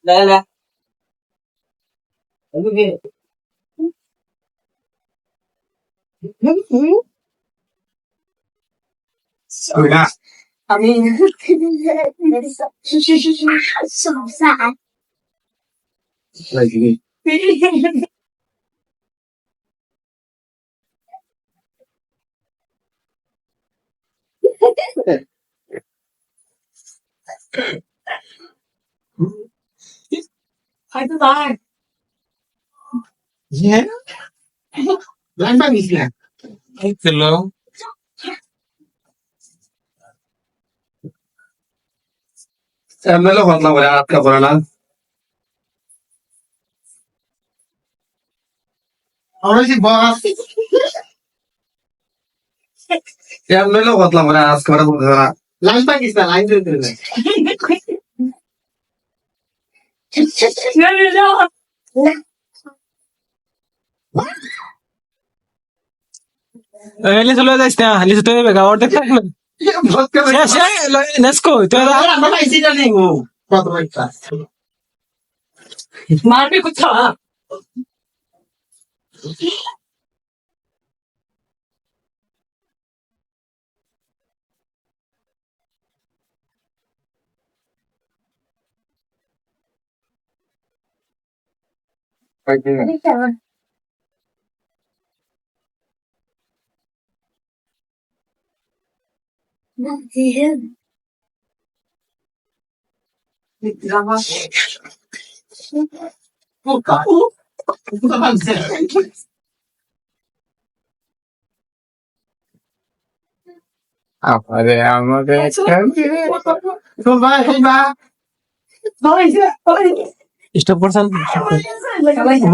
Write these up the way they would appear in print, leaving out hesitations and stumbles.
لا لا أقول إيه؟ Sudah. أمين ساعة Lagi. هاي تطلع Ya. Lambang islah. Itu loh. Saya lo kalau mau lihat ke Quran. Orang sih bahas. Ya lo kalau mau lihat ke Quran. Lambang islah lain tu. لا لا لا لسه الولد ده استنى لسه تاني بقى اور देखा है बहुत कर रहा شيء نسكو तो है मैं इसी का नहीं हूँ बहुत बड़ी क्लास मार भी कुछ था buka buka bangsa apa deh আমাকে coba coba स्टॉप पर्सन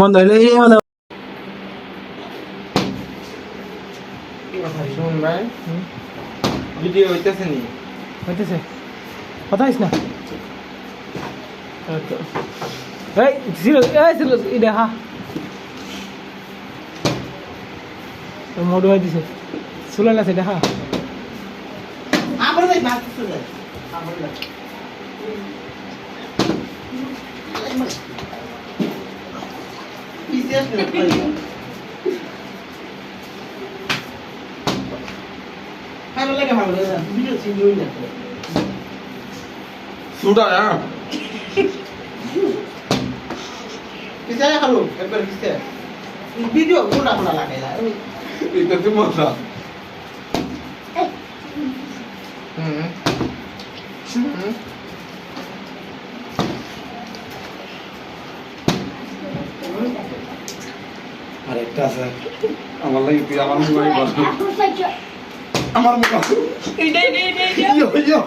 বন্ধ হইলে এই মানে শুন ভাই ভিডিও হইতেছে নি হইতেছে কথা হইছ না এই জিরো এই দেখা মোড হয়ে দিছে চলে আছে দেখা আমার ভাই বাস চলে আমার না বিশেষ না ভালো লাগে ভিডিও চেঞ্জ হই না সুদা यार किसे हेलो एक बार किसे वीडियो पूरा पूरा लगेगा इधर से मजा আরেকটা আছে আমার লাগি তুই আমার মোবাইল বল আমার মোবাইল नहीं नहीं नहीं ইয়ো ইয়ো